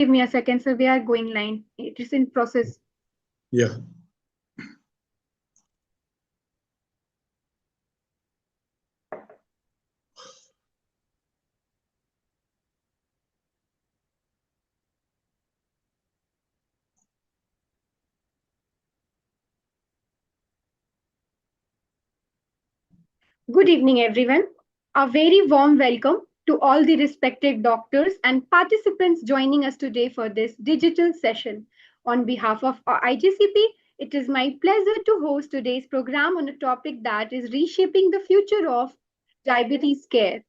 Give me a second, sir. We are going line. It is in process. Yeah. Good evening, everyone. A very warm welcome to all the respected doctors and participants joining us today for this digital session. On behalf of IGCP, it is my pleasure to host today's program on a topic that is reshaping the future of diabetes care.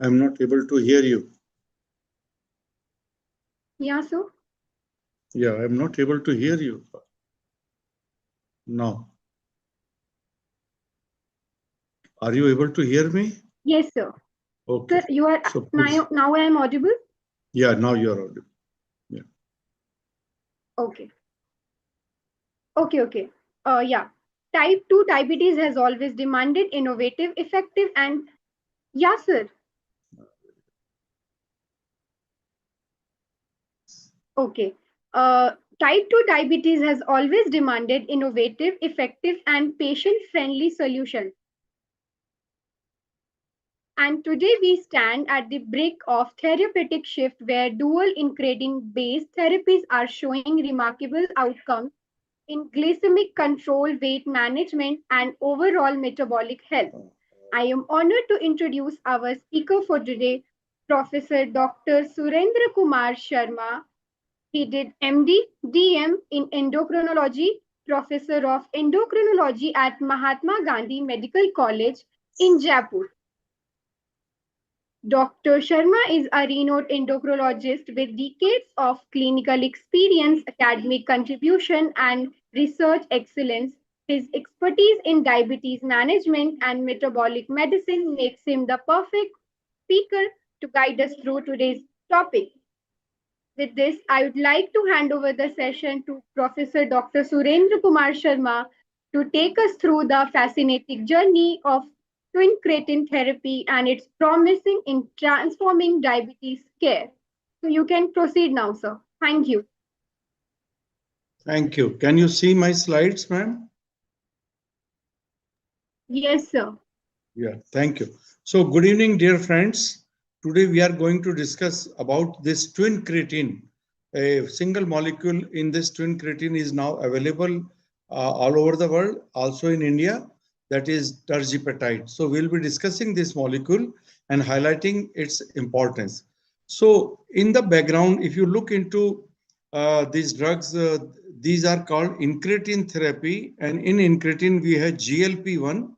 I'm not able to hear you. Yeah, sir. Yeah, I'm not able to hear you. Now, are you able to hear me? Yes, sir. Okay. Sir, you are So please. now I am audible? Yeah, now you're audible. Yeah. Okay. Okay. Yeah. Type 2 diabetes has always demanded innovative, effective, and yeah, sir. Okay. Type 2 diabetes has always demanded innovative, effective, and patient-friendly solutions. And today we stand at the brink of therapeutic shift where dual incretin-based therapies are showing remarkable outcomes in glycemic control, weight management, and overall metabolic health. I am honored to introduce our speaker for today, Professor Dr. Surendra Kumar Sharma. He did MD, DM in endocrinology, Professor of Endocrinology at Mahatma Gandhi Medical College in Jaipur. Dr. Sharma is a renowned endocrinologist with decades of clinical experience, academic contribution, and research excellence. His expertise in diabetes management and metabolic medicine makes him the perfect speaker to guide us through today's topic. With this, I would like to hand over the session to Professor Dr. Surendra Kumar Sharma to take us through the fascinating journey of Twincretin therapy and its promising in transforming diabetes care. So you can proceed now, sir. Thank you. Thank you. Can you see my slides, ma'am? Yes, sir. Yeah, thank you. So good evening, dear friends. Today we are going to discuss about this Twincretin. A single molecule in this Twincretin is now available all over the world, also in India, that is tirzepatide. So we'll be discussing this molecule and highlighting its importance. So in the background, if you look into these drugs, these are called incretin therapy, and in incretin we have GLP-1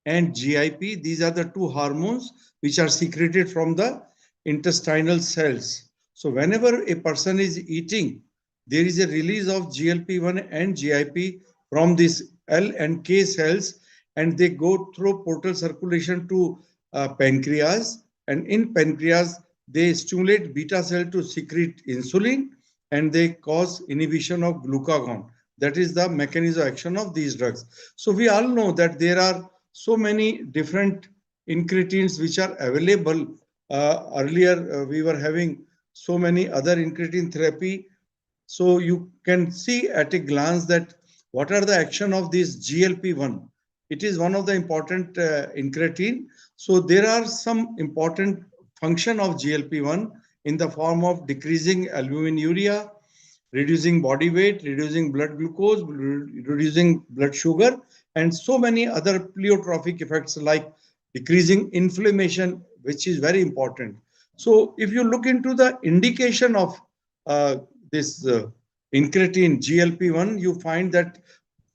and GIP. These are the two hormones which are secreted from the intestinal cells. So whenever a person is eating, there is a release of GLP-1 and GIP from these L and K cells, and they go through portal circulation to pancreas. And in pancreas, they stimulate beta cell to secrete insulin, and they cause inhibition of glucagon. That is the mechanism of action of these drugs. So we all know that there are so many different incretins which are available. Earlier, we were having so many other incretin therapy. So you can see at a glance that what are the action of this GLP-1. It is one of the important incretin. So there are some important function of GLP-1 in the form of decreasing albuminuria, reducing body weight, reducing blood glucose, reducing blood sugar, and so many other pleiotropic effects like decreasing inflammation, which is very important. So if you look into the indication of this incretin GLP-1, you find that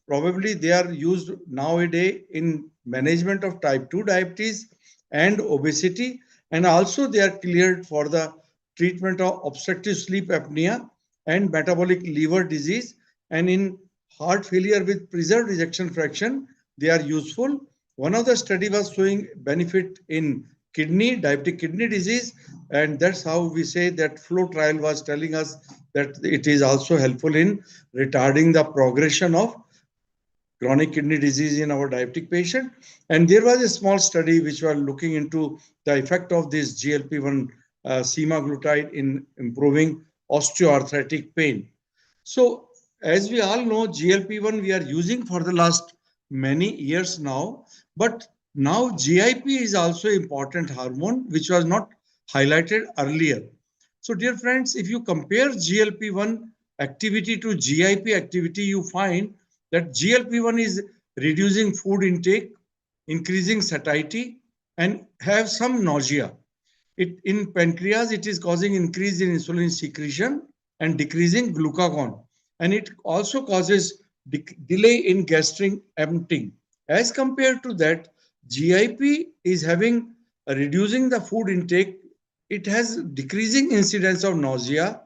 probably they are used nowadays in management of type 2 diabetes and obesity, and also they are cleared for the treatment of obstructive sleep apnea and metabolic liver disease, and in heart failure with preserved ejection fraction they are useful. One of the study was showing benefit in diabetic kidney disease, and that's how we say that flow trial was telling us that it is also helpful in retarding the progression of chronic kidney disease in our diabetic patient. And there was a small study which was looking into the effect of this GLP-1 semaglutide in improving osteoarthritic pain. So, as we all know, GLP-1 we are using for the last many years now, but now GIP is also important hormone which was not highlighted earlier. So, dear friends, if you compare GLP-1 activity to GIP activity, you find that GLP-1 is reducing food intake, increasing satiety, and have some nausea. It in pancreas, it is causing increase in insulin secretion and decreasing glucagon, and it also causes delay in gastric emptying. As compared to that, GIP is having reducing the food intake. It has decreasing incidence of nausea.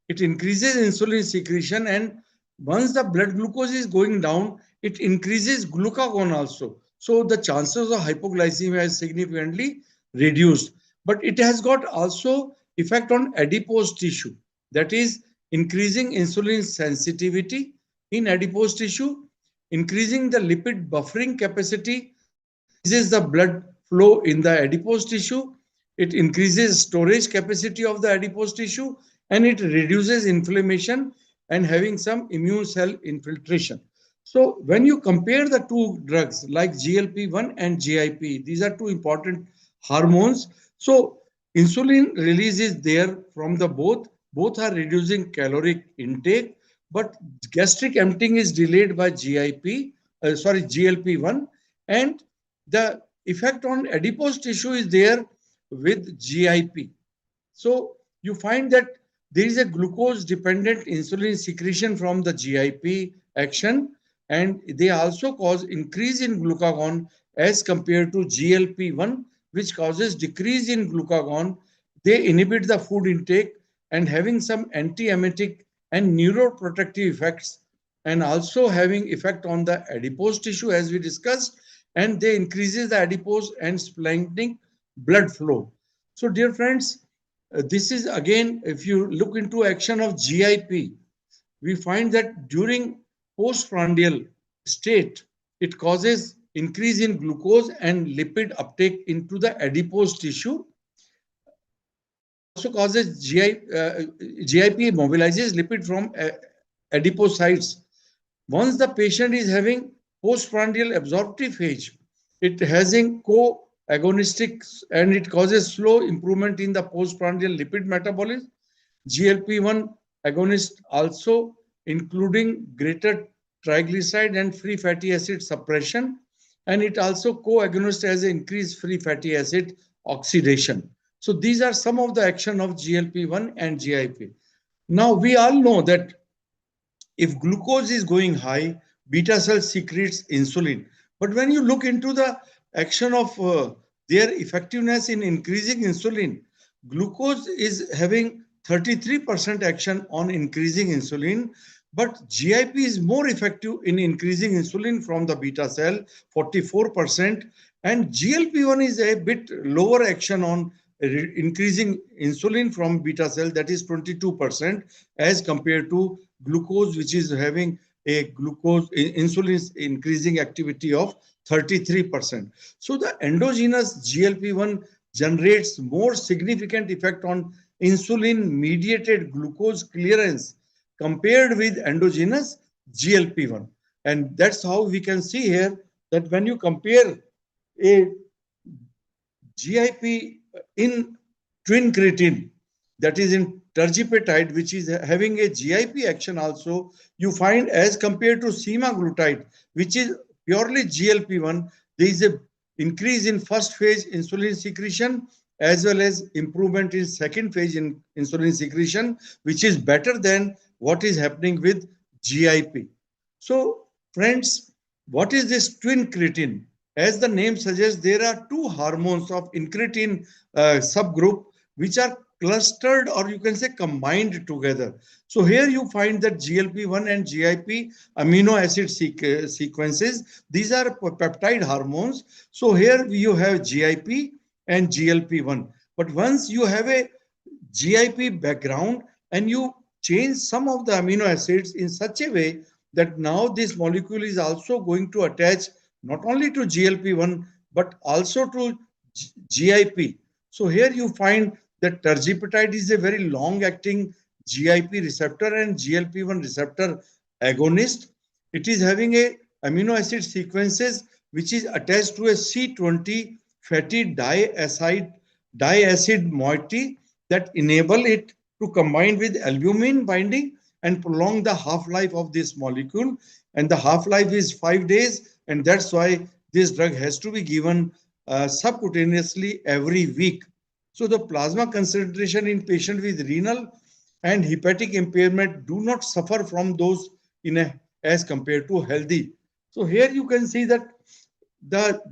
It increases insulin secretion, and once the blood glucose is going down, it increases glucagon also. So the chances of hypoglycemia is significantly reduced. But it has got also effect on adipose tissue, that is increasing insulin sensitivity in adipose tissue, increasing the lipid buffering capacity, increases the blood flow in the adipose tissue, it increases storage capacity of the adipose tissue, and it reduces inflammation and having some immune cell infiltration. So when you compare the two drugs like GLP-1 and GIP, these are two important hormones. So insulin release is there from the both. Both are reducing caloric intake, but gastric emptying is delayed by GLP-1, and the effect on adipose tissue is there with GIP. So you find that there is a glucose dependent insulin secretion from the GIP action, and they also cause increase in glucagon as compared to GLP-1, which causes decrease in glucagon. They inhibit the food intake and having some anti-emetic and neuroprotective effects, and also having effect on the adipose tissue as we discussed, and they increases the adipose and splenic blood flow. So dear friends, this is again, if you look into action of GIP, we find that during postprandial state, it causes increase in glucose and lipid uptake into the adipose tissue, and it also causes GIP mobilizes lipid from adipocytes. Once the patient is having postprandial absorptive phase, it has a co-agonistic and it causes slow improvement in the postprandial lipid metabolism. GLP-1 agonist also including greater triglyceride and free fatty acid suppression, and it also co-agonist as increased free fatty acid oxidation. So these are some of the action of GLP-1 and GIP. Now we all know that if glucose is going high, beta cell secretes insulin. But when you look into the action of their effectiveness in increasing insulin, glucose is having 33% action on increasing insulin, but GIP is more effective in increasing insulin from the beta cell, 44%, and GLP-1 is a bit lower action on increasing insulin from beta cell, that is 22%, as compared to glucose, which is having a glucose insulin increasing activity of 33%. So the endogenous GLP-1 generates more significant effect on insulin mediated glucose clearance compared with endogenous GLP-1. And that's how we can see here that when you compare a GIP in Twincretin, that is in terzepatide, which is having a GIP action also, you find as compared to semaglutide, which is purely GLP-1, there is a increase in first phase insulin secretion as well as improvement in second phase in insulin secretion, which is better than what is happening with GIP. So friends, what is this twincretin? As the name suggests, there are two hormones of incretin subgroup which are clustered, or you can say combined together. So here you find that GLP-1 and GIP amino acid sequences, these are peptide hormones. So here you have GIP and GLP-1. But once you have a GIP background and you change some of the amino acids in such a way that now this molecule is also going to attach not only to GLP-1 but also to GIP. So here you find that terzepatide is a very long-acting GIP receptor and GLP-1 receptor agonist. It is having a amino acid sequences which is attached to a C20 fatty diacid moiety that enable it to combine with albumin binding and prolong the half-life of this molecule. And the half-life is 5 days, and that's why this drug has to be given subcutaneously every week. So the plasma concentration in patient with renal and hepatic impairment do not suffer from those in a, as compared to healthy. So here you can see that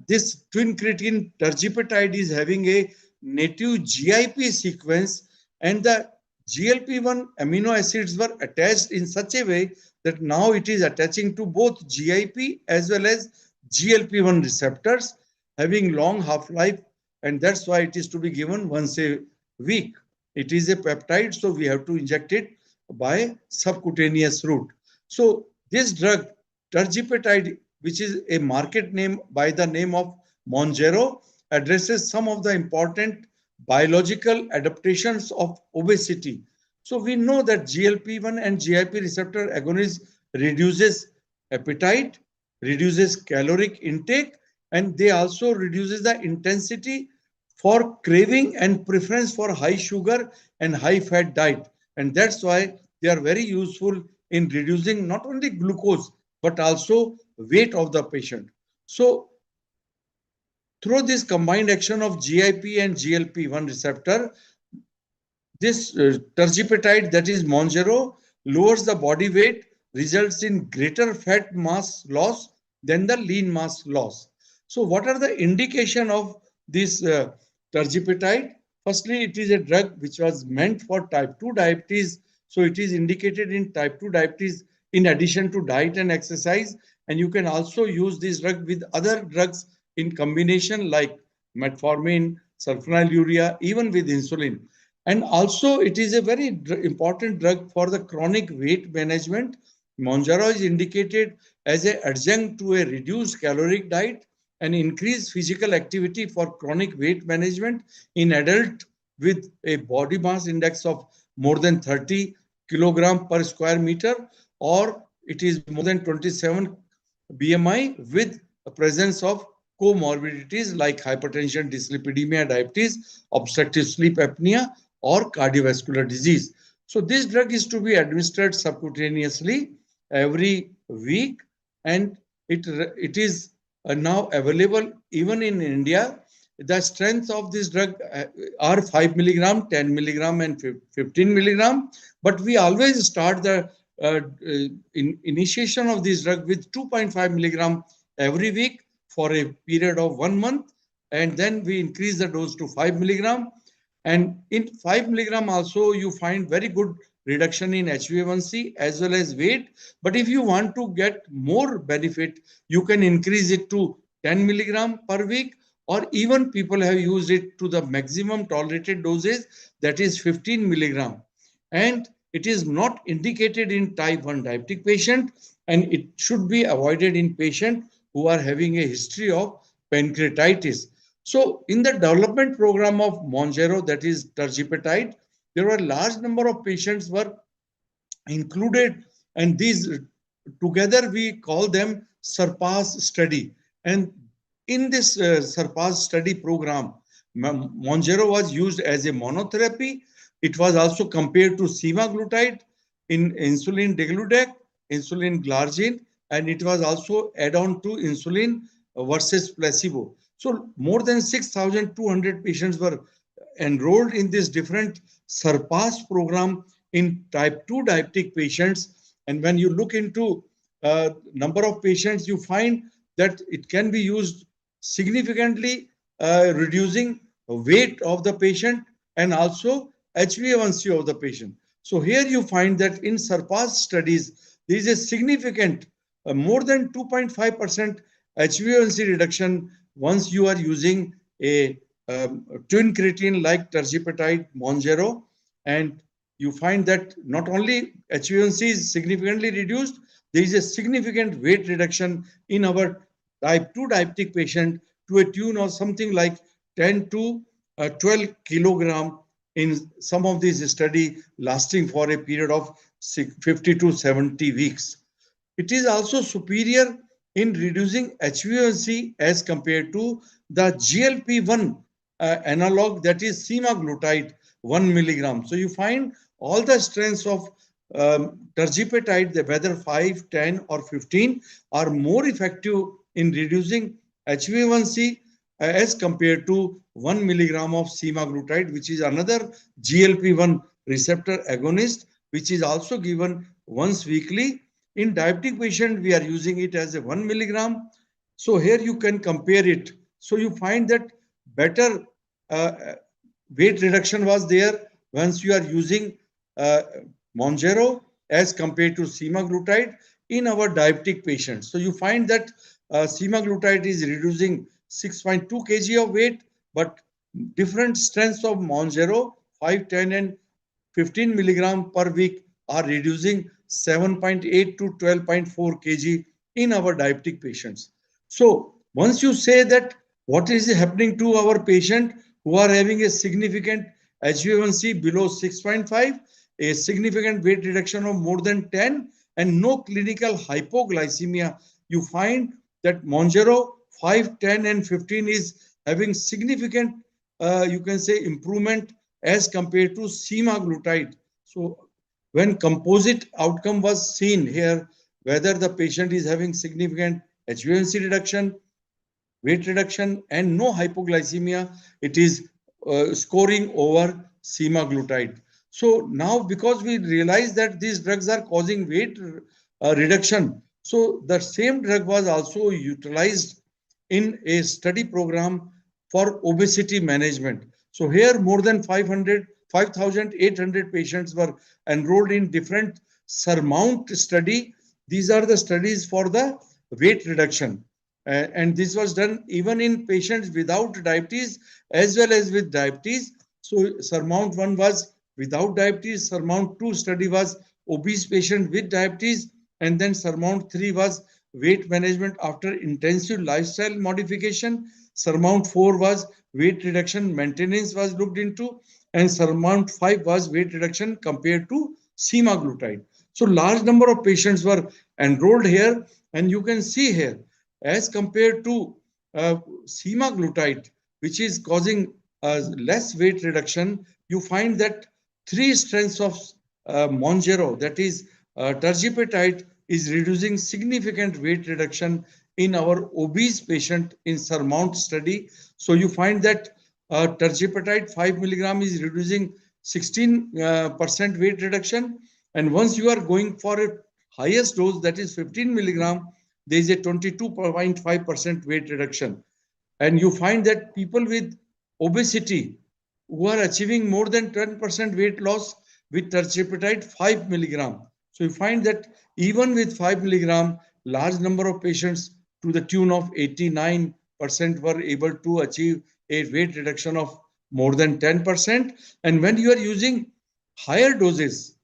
this twincretin terzepatide is having a native GIP sequence, and the GLP-1 amino acids were attached in such a way that now it is attaching to both GIP as well as GLP-1 receptors, having long half-life, and that's why it is to be given once a week. It is a peptide, so we have to inject it by subcutaneous route. So this drug, terzepatide, which is a market name by the name of Mounjaro, addresses some of the important biological adaptations of obesity. So we know that GLP-1 and GIP receptor agonist reduces appetite, reduces caloric intake, and they also reduces the intensity for craving and preference for high sugar and high fat diet. And that's why they are very useful in reducing not only glucose but also weight of the patient. So through this combined action of GIP and GLP-1 receptor, this terzepatide, that is Mounjaro, lowers the body weight, results in greater fat mass loss than the lean mass loss. So what are the indication of this terzepatide? Firstly, it is a drug which was meant for type 2 diabetes. So it is indicated in type 2 diabetes in addition to diet and exercise. And you can also use this drug with other drugs in combination like metformin, sulfonylurea, even with insulin. And also it is a very important drug for the chronic weight management. Mounjaro is indicated as an adjunct to a reduced caloric diet and increased physical activity for chronic weight management in adult with a body mass index of more than 30 kilogram per square meter, or it is more than 27 BMI with a presence of comorbidities like hypertension, dyslipidemia, diabetes, obstructive sleep apnea, or cardiovascular disease. So this drug is to be administered subcutaneously every week, and it is now available even in India. The strength of this drug are 5 milligram, 10 milligram, and 15 milligram. But we always start the initiation of this drug with 2.5 milligram every week for a period of 1 month, and then we increase the dose to 5 milligram. And in 5 milligram also you find very good reduction in HbA1c as well as weight. But if you want to get more benefit, you can increase it to 10 milligram per week, or even people have used it to the maximum tolerated dosage, that is 15 milligram. And it is not indicated in type 1 diabetic patient, and it should be avoided in patient who are having a history of pancreatitis. So in the development program of Mounjaro, that is terzepatide, there were a large number of patients were included, and these together we call them SURPASS study. And in this SURPASS study program, Mounjaro was used as a monotherapy. It was also compared to semaglutide, in insulin degludec, insulin glargine, and it was also add-on to insulin versus placebo. So more than 6,200 patients were enrolled in this different SURPASS program in type 2 diabetic patients. And when you look into number of patients, you find that it can be used significantly reducing weight of the patient and also HbA1c of the patient. So here you find that in SURPASS studies, there is a significant more than 2.5% HbA1c reduction once you are using a twincretin like terzepatide, Mounjaro. And you find that not only HbA1c is significantly reduced, there is a significant weight reduction in our type 2 diabetic patient to a tune of something like 10 to 12 kilogram in some of these study lasting for a period of 50 to 70 weeks. It is also superior in reducing HbA1c as compared to the GLP-1 analog, that is semaglutide 1 milligram. So you find all the strengths of tirzepatide, whether 5, 10 or 15, are more effective in reducing HbA1c as compared to 1 milligram of semaglutide, which is another GLP-1 receptor agonist, which is also given once weekly. In diabetic patient, we are using it as a 1 milligram. So here you can compare it. So you find that better weight reduction was there once you are using uh, Monjaro as compared to semaglutide in our diabetic patients. So you find that semaglutide is reducing 6.2 kg of weight, but different strengths of Monjaro, 5, 10 and 15 milligram per week, are reducing 7.8 to 12.4 kg in our diabetic patients. So once you say that what is happening to our patient who are having a significant HbA1c below 6.5, a significant weight reduction of more than 10, and no clinical hypoglycemia, you find that Monjaro 5, 10, and 15 is having significant, you can say, improvement as compared to semaglutide. So when composite outcome was seen here, whether the patient is having significant HbA1c reduction, weight reduction, and no hypoglycemia, it is scoring over semaglutide. So now, because we realize that these drugs are causing weight reduction, so the same drug was also utilized in a study program for obesity management. So here more than 5,800 patients were enrolled in different surmount study. These are the studies for the weight reduction. And this was done even in patients without diabetes as well as with diabetes. So Surmount 1 was without diabetes, Surmount 2 study was obese patient with diabetes, and then Surmount 3 was weight management after intensive lifestyle modification. Surmount 4 was weight reduction maintenance was looked into, and Surmount 5 was weight reduction compared to semaglutide. So large number of patients were enrolled here, and you can see here as compared to semaglutide, which is causing less weight reduction, you find that three strengths of Monjaro, that is tirzepatide, is reducing significant weight reduction in our obese patient in Surmount study. So you find that tirzepatide 5 milligram is reducing 16% weight reduction. And once you are going for a highest dose, that is 15 milligram, there is a 22.5% weight reduction. And you find that people with obesity who are achieving more than 10% weight loss with tirzepatide 5 milligram. So you find that even with 5 milligram, large number of patients to the tune of 89% were able to achieve a weight reduction of more than 10%. And when you are using higher doses,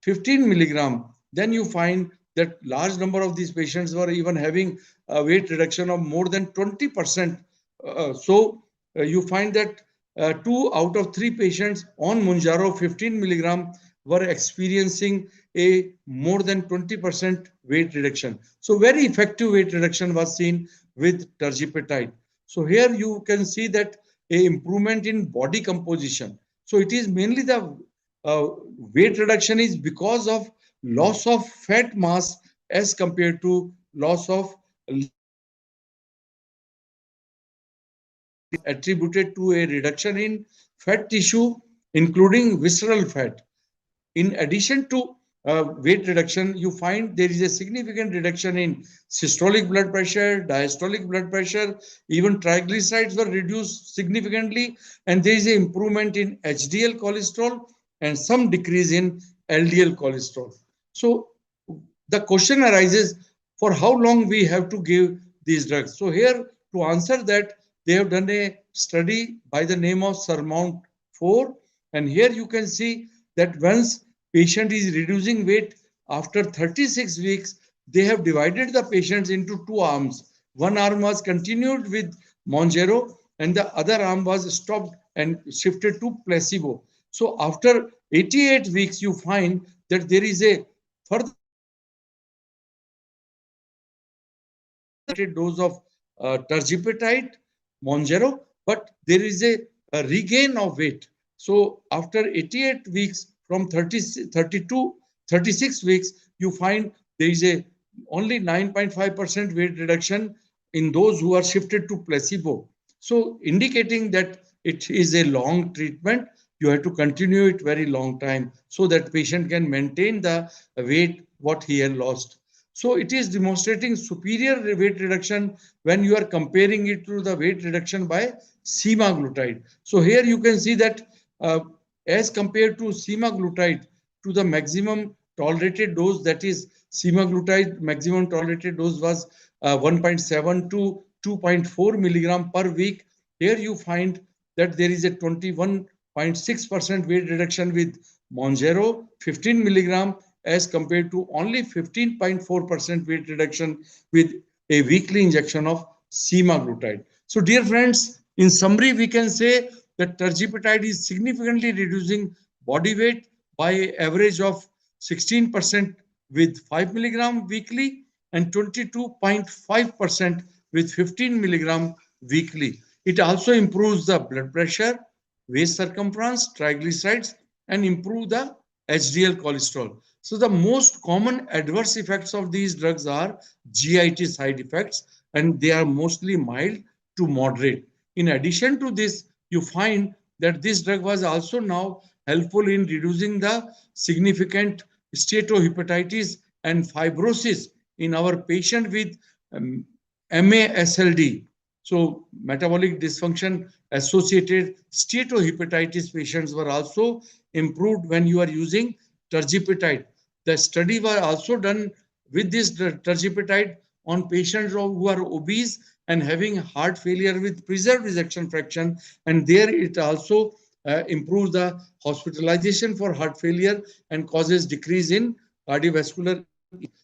15 milligram, then you find that large number of these patients were even having a weight reduction of more than 20%. You find that 2 out of 3 patients on Mounjaro 15 milligram were experiencing a more than 20% weight reduction. So very effective weight reduction was seen with tirzepatide. So here you can see that a improvement in body composition. So it is mainly the weight reduction is because of loss of fat mass as compared to loss of attributed to a reduction in fat tissue, including visceral fat. In addition to weight reduction, you find there is a significant reduction in systolic blood pressure, diastolic blood pressure, even triglycerides were reduced significantly, and there is an improvement in HDL cholesterol and some decrease in LDL cholesterol. So the question arises, for how long we have to give these drugs. So here, to answer that, they have done a study by the name of Surmount 4, and here you can see that once patient is reducing weight after 36 weeks, they have divided the patients into two arms. One arm was continued with Monjaro and the other arm was stopped and shifted to placebo. So after 88 weeks, you find that there is a further dose of tergipetide, Monjaro, but there is a regain of weight. So after 88 weeks, from 36 weeks, you find there is a only 9.5% weight reduction in those who are shifted to placebo. So indicating that it is a long treatment, you have to continue it very long time so that patient can maintain the weight what he had lost. So it is demonstrating superior weight reduction when you are comparing it to the weight reduction by semaglutide. So here you can see that uh, as compared to semaglutide, to the maximum tolerated dose, that is semaglutide maximum tolerated dose was 1.7 to 2.4 milligram per week. Here you find that there is a 21.6% weight reduction with Monjaro 15 milligram as compared to only 15.4% weight reduction with a weekly injection of semaglutide. So dear friends, in summary, we can say that tirzepatide is significantly reducing body weight by average of 16% with 5 milligram weekly and 22.5% with 15 milligram weekly. It also improves the blood pressure, waist circumference, triglycerides, and improve the HDL cholesterol. So the most common adverse effects of these drugs are GIT side effects, and they are mostly mild to moderate. In addition to this, you find that this drug was also now helpful in reducing the significant steatohepatitis and fibrosis in our patient with MASLD. So metabolic dysfunction associated steatohepatitis patients were also improved when you are using tirzepatide. The study was also done with this tirzepatide on patients who are obese and having heart failure with preserved ejection fraction, and there it also improves the hospitalization for heart failure and causes decrease in cardiovascular.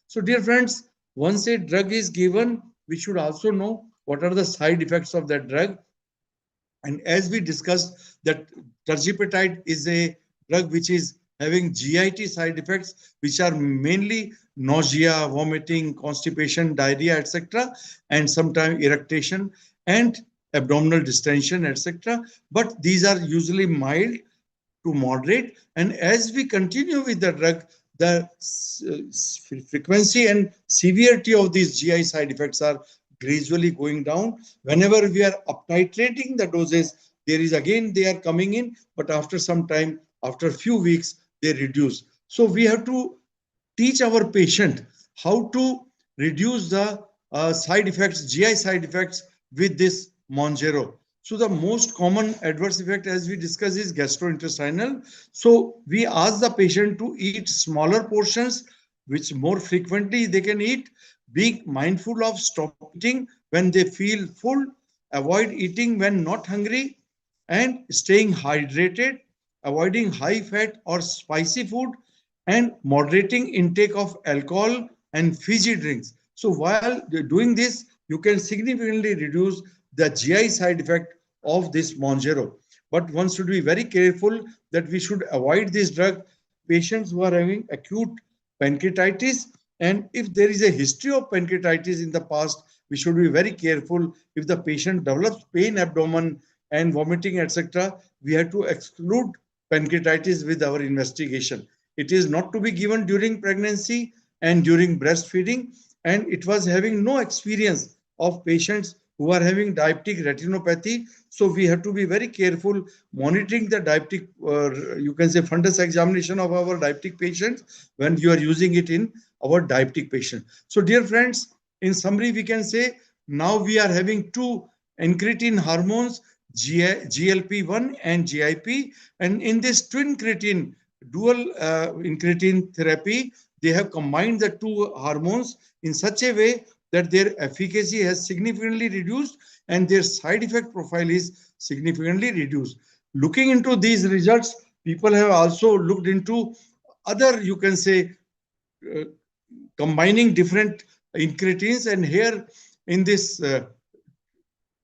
So dear friends, once a drug is given, we should also know what are the side effects of that drug. And as we discussed, that tirzepatide is a drug which is having GIT side effects, which are mainly nausea, vomiting, constipation, diarrhea, etc., and sometimes irritation and abdominal distension, etc. But these are usually mild to moderate. And as we continue with the drug, the frequency and severity of these GI side effects are gradually going down. Whenever we are up titrating the doses, there is again they are coming in, but after some time, after a few weeks, they reduce. So we have to teach our patient how to reduce the side effects, GI side effects with this Monjaro. So the most common adverse effect, as we discussed, is gastrointestinal. So we ask the patient to eat smaller portions, which more frequently they can eat, being mindful of stop eating when they feel full, avoid eating when not hungry, and staying hydrated, avoiding high fat or spicy food, and moderating intake of alcohol and fizzy drinks. So while doing this, you can significantly reduce the GI side effect of this Monjaro. But one should be very careful that we should avoid this drug in patients who are having acute pancreatitis. And if there is a history of pancreatitis in the past, we should be very careful. If the patient develops pain, abdomen, and vomiting, etc., we have to exclude pancreatitis with our investigation. It is not to be given during pregnancy and during breastfeeding, and it was having no experience of patients who are having diabetic retinopathy. So we have to be very careful monitoring the diabetic, you can say fundus examination of our diabetic patients when you are using it in our diabetic patient. So dear friends, in summary, we can say now we are having two incretin hormones, GLP-1 and GIP, and in this Twincretin dual incretin therapy, they have combined the two hormones in such a way that their efficacy has significantly reduced and their side effect profile is significantly reduced. Looking into these results, people have also looked into other, you can say, uh, combining different incretins. And here in this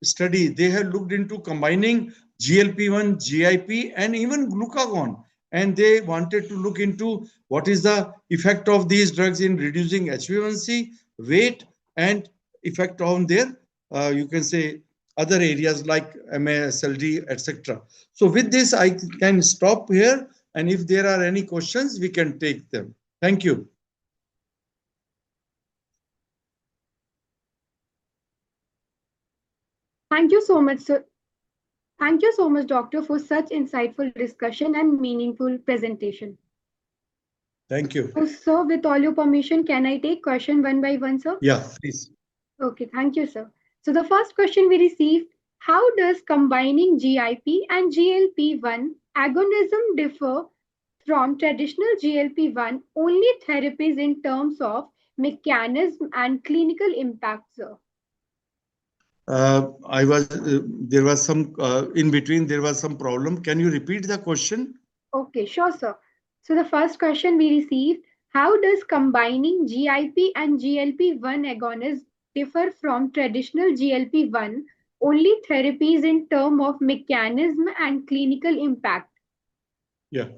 study, they have looked into combining GLP-1, GIP, and even glucagon. And they wanted to look into what is the effect of these drugs in reducing HbA1c, weight, and effect on their, you can say, other areas like MASLD, etc. So with this, I can stop here. And if there are any questions, we can take them. Thank you. Thank you so much, sir. Thank you so much, Doctor, for such insightful discussion and meaningful presentation. Thank you. So, sir, with all your permission, can I take question one by one, sir? Yeah, please. Okay, thank you, sir. So, the first question we received: how does combining GIP and GLP-1 agonism differ from traditional GLP-1 only therapies in terms of mechanism and clinical impact, sir? There was some, in between, there was some problem. Can you repeat the question? Okay, sure, sir. So the first question we received: how does combining GIP and GLP-1 agonists differ from traditional GLP-1 only therapies in terms of mechanism and clinical impact? Yeah.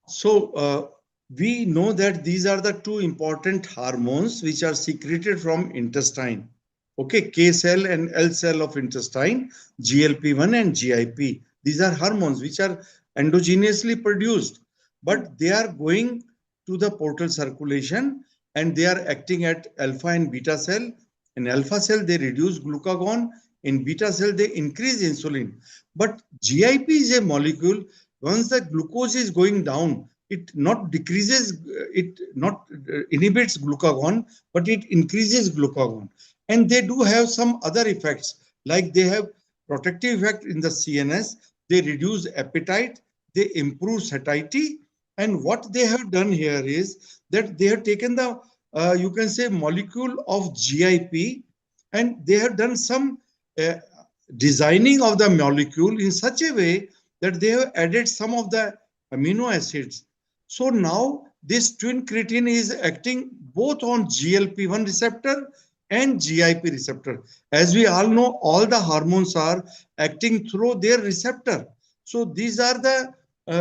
So we know that these are the two important hormones which are secreted from intestine. Okay, K cell and L cell of intestine, GLP-1 and GIP. These are hormones which are endogenously produced, but they are going to the portal circulation and they are acting at alpha and beta cell. In alpha cell, they reduce glucagon. In beta cell, they increase insulin. But GIP is a molecule. Once the glucose is going down, it not decreases, it not inhibits glucagon, but it increases glucagon. And they do have some other effects, like they have protective effect in the CNS, they reduce appetite, they improve satiety. And what they have done here is that they have taken the, you can say, molecule of GIP, and they have done some uh, designing of the molecule in such a way that they have added some of the amino acids. So now this twincretin is acting both on GLP-1 receptor and GIP receptor. As we all know, all the hormones are acting through their receptor. So these are the,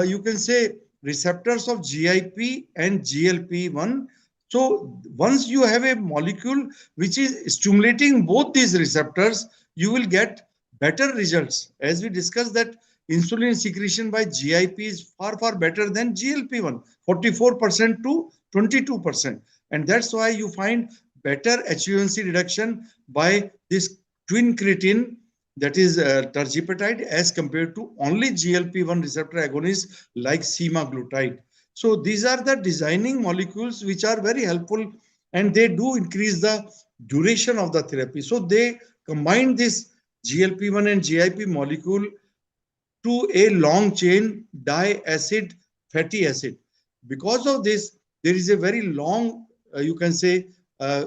you can say, receptors of GIP and GLP-1. So once you have a molecule which is stimulating both these receptors, you will get better results. As we discussed that insulin secretion by GIP is far, far better than GLP-1, 44% to 22%. And that's why you find better HbA1c reduction by this twincretin, that is tirzepatide, as compared to only GLP-1 receptor agonists like semaglutide. So these are the designing molecules which are very helpful, and they do increase the duration of the therapy. So they combine this GLP-1 and GIP molecule to a long chain diacid fatty acid. Because of this, there is a very long, you can say, uh,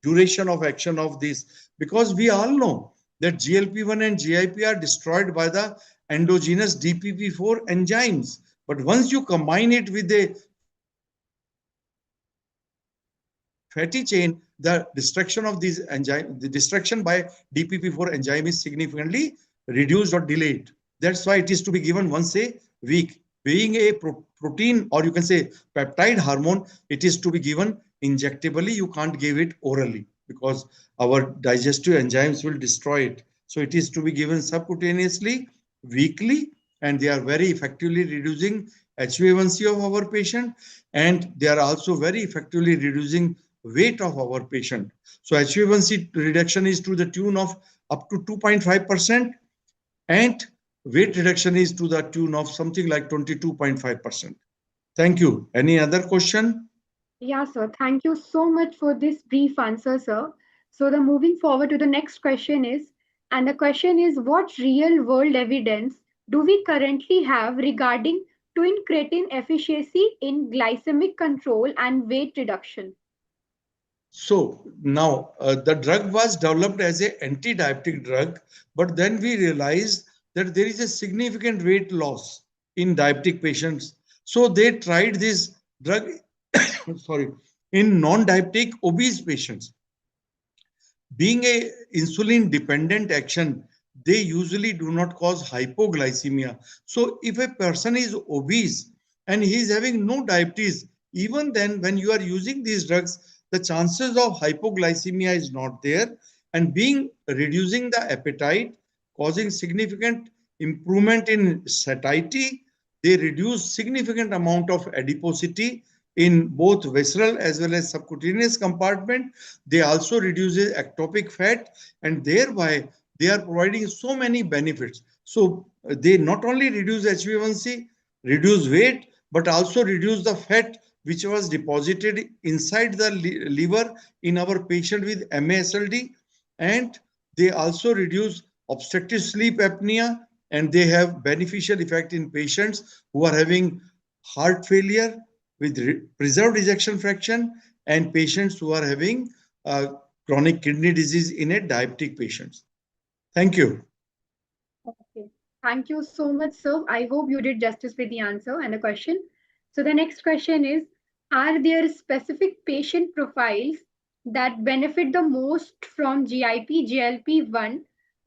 duration of action of this. Because we all know that GLP-1 and GIP are destroyed by the endogenous DPP-4 enzymes. But once you combine it with a fatty chain, the destruction of these enzymes, the destruction by DPP-4 enzyme is significantly reduced or delayed. That's why it is to be given once a week. Being a protein, or you can say peptide hormone, it is to be given injectably. You can't give it orally because our digestive enzymes will destroy it. So it is to be given subcutaneously, weekly, and they are very effectively reducing HbA1c of our patient, and they are also very effectively reducing weight of our patient. So HbA1c reduction is to the tune of up to 2.5%, and weight reduction is to the tune of something like 22.5%. Thank you. Any other question? Yeah, sir. Thank you so much for this brief answer, sir. So the moving forward to the next question is, and the question is, what real world evidence do we currently have regarding twin creatine efficacy in glycemic control and weight reduction? So now the drug was developed as an anti-diabetic drug, but then we realized that there is a significant weight loss. in diabetic patients. So they tried this drug sorry, in non-diabetic obese patients. Being a insulin dependent action, they usually do not cause hypoglycemia. So if a person is obese and he is having no diabetes, even then when you are using these drugs, the chances of hypoglycemia is not there. And being reducing the appetite, causing significant improvement in satiety, they reduce significant amount of adiposity in both visceral as well as subcutaneous compartment. They also reduces ectopic fat, and thereby they are providing so many benefits. So they not only reduce HbA1c, reduce weight, but also reduce the fat which was deposited inside the liver in our patient with MASLD, and they also reduce obstructive sleep apnea, and they have beneficial effect in patients who are having heart failure with preserved ejection fraction, and patients who are having chronic kidney disease in a diabetic patients. Thank you. Okay. Thank you so much, sir. I hope you did justice with the answer and the question. So the next question is, are there specific patient profiles that benefit the most from GIP, GLP-1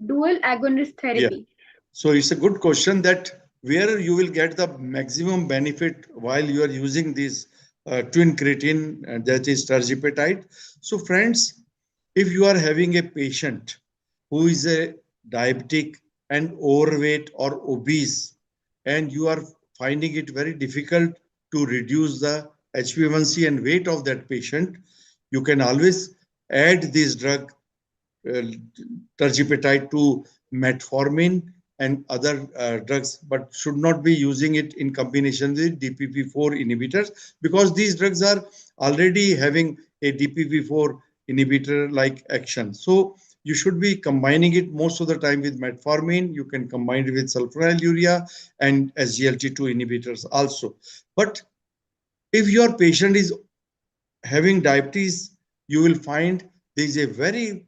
dual agonist Yeah. therapy? So it's a good question that where you will get the maximum benefit while you are using this Twincretin, that is tirzepatide. So friends, if you are having a patient who is a diabetic and overweight or obese, and you are finding it very difficult to reduce the HbA1c and weight of that patient, you can always add this drug uh, tirzepatide to metformin and other drugs, but should not be using it in combination with DPP-4 inhibitors, because these drugs are already having a DPP-4 inhibitor like action. So you should be combining it most of the time with metformin. You can combine it with sulfonylurea and SGLT2 inhibitors also. But if your patient is having diabetes, you will find there is a very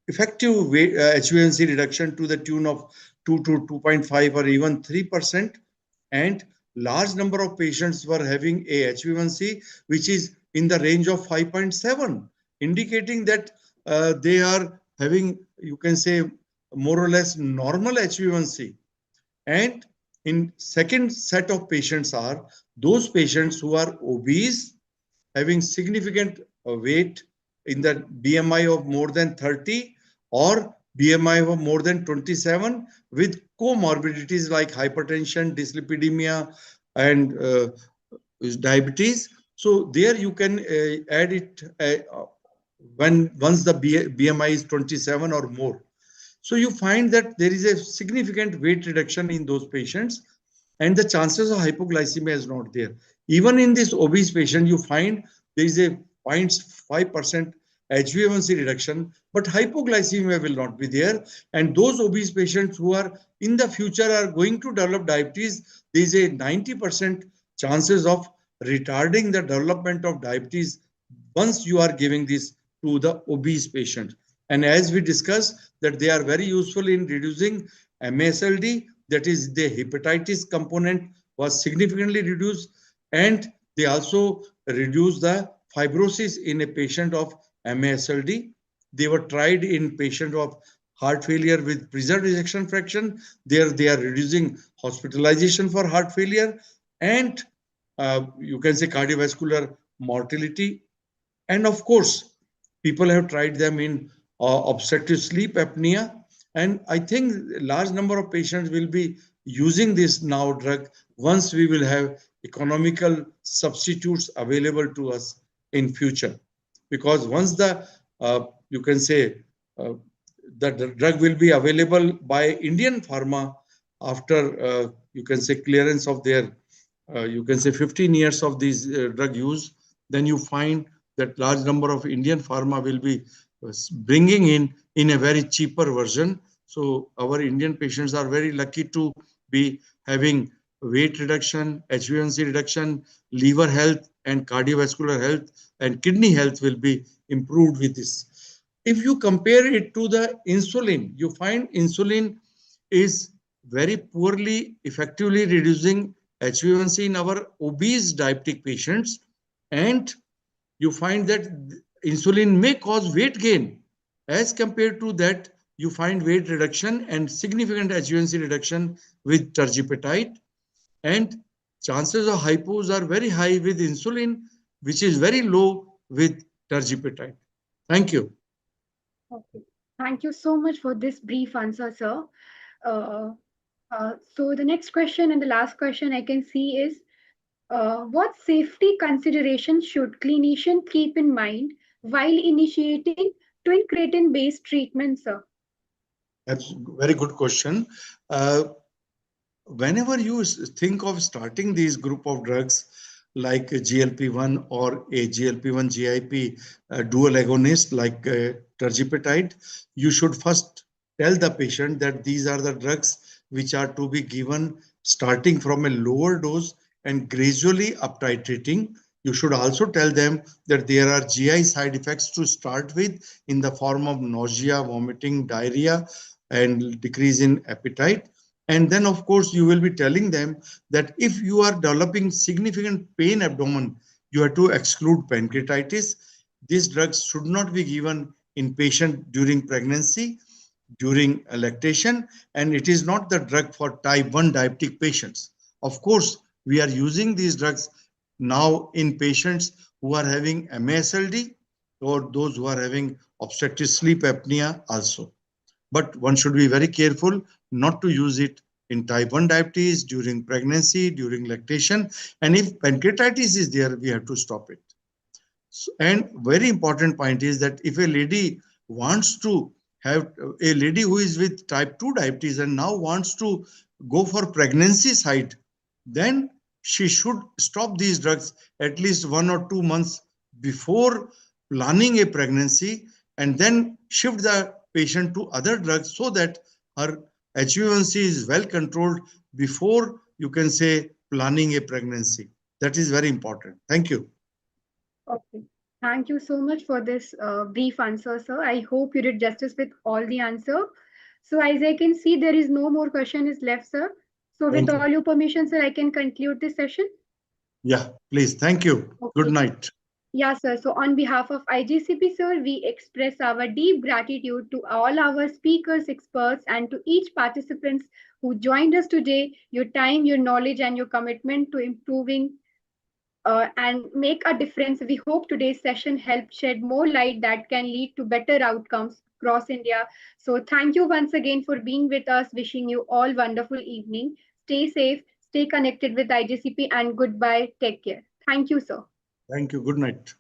effective HbA1c reduction to the tune of 2 to 2.5 or even 3%. And large number of patients were having a HbA1c which is in the range of 5.7, indicating that they are having, you can say, more or less normal HbA1c. And in second set of patients are those patients who are obese, having significant weight in the BMI of more than 30 or BMI of more than 27 with comorbidities like hypertension, dyslipidemia, and diabetes. So there you can add it when once the BMI is 27 or more. So you find that there is a significant weight reduction in those patients, and the chances of hypoglycemia is not there. Even in this obese patient, you find there is a 0.5% HbA1c reduction, but hypoglycemia will not be there. And those obese patients who are in the future are going to develop diabetes, there is a 90% chances of retarding the development of diabetes once you are giving this to the obese patient. And as we discussed, that they are very useful in reducing MASLD, that is the hepatitis component was significantly reduced, and they also reduce the fibrosis in a patient of MASLD. They were tried in patient of heart failure with preserved ejection fraction. There they are reducing hospitalization for heart failure, and you can say cardiovascular mortality. And of course, people have tried them in obstructive sleep apnea. And I think a large number of patients will be using this now drug once we will have economical substitutes available to us in future. Because once the, you can say, the drug will be available by Indian pharma after, you can say, clearance of their, you can say 15 years of these drug use, then you find that large number of Indian pharma will be bringing in a very cheaper version. So our Indian patients are very lucky to be having weight reduction, HbA1c reduction, liver health and cardiovascular health and kidney health will be improved with this. If you compare it to the insulin, you find insulin is very poorly, effectively reducing HbA1c in our obese diabetic patients. And you find that insulin may cause weight gain. As compared to that, you find weight reduction and significant HbA1c reduction with tirzepatide. And chances of hypos are very high with insulin, which is very low with tirzepatide. Thank you. Okay. Thank you so much for this brief answer, sir. Uh, so the next question and the last question I can see is, what safety considerations should clinician keep in mind while initiating twincretin-based treatment, sir? That's a very good question. Uh, Whenever you think of starting these group of drugs like a GLP-1 or a GLP-1 GIP dual agonist like tirzepatide, you should first tell the patient that these are the drugs which are to be given starting from a lower dose and gradually up titrating. You should also tell them that there are GI side effects to start with in the form of nausea, vomiting, diarrhea, and decrease in appetite. And then, of course, you will be telling them that if you are developing significant pain abdomen, you have to exclude pancreatitis. These drugs should not be given in patient during pregnancy, during lactation, and it is not the drug for type 1 diabetic patients. Of course, we are using these drugs now in patients who are having MASLD or those who are having obstructive sleep apnea also. But one should be very careful not to use it in type 1 diabetes, during pregnancy, during lactation. And if pancreatitis is there, we have to stop it. So, and very important point is that if a lady wants to have a lady who is with type 2 diabetes and now wants to go for pregnancy side, then she should stop these drugs at least 1 or 2 months before planning a pregnancy, and then shift the patient to other drugs so that her HbA1c is well controlled before, you can say, planning a pregnancy. That is very important. Thank you. Okay. Thank you so much for this brief answer, sir. I hope you did justice with all the answer. So as I can see, there is no more question is left, sir. So with Thank you. all your permission, sir, I can conclude this session. Yeah, please. Thank you. Good Okay. night. Yeah, sir. So on behalf of IGCP, sir, we express our deep gratitude to all our speakers, experts, and to each participants who joined us today. Your time, your knowledge, and your commitment to improving and make a difference. We hope today's session helped shed more light that can lead to better outcomes across India. So thank you once again for being with us. Wishing you all wonderful evening. Stay safe, stay connected with IGCP, and goodbye. Take care. Thank you, sir. Thank you. Good night.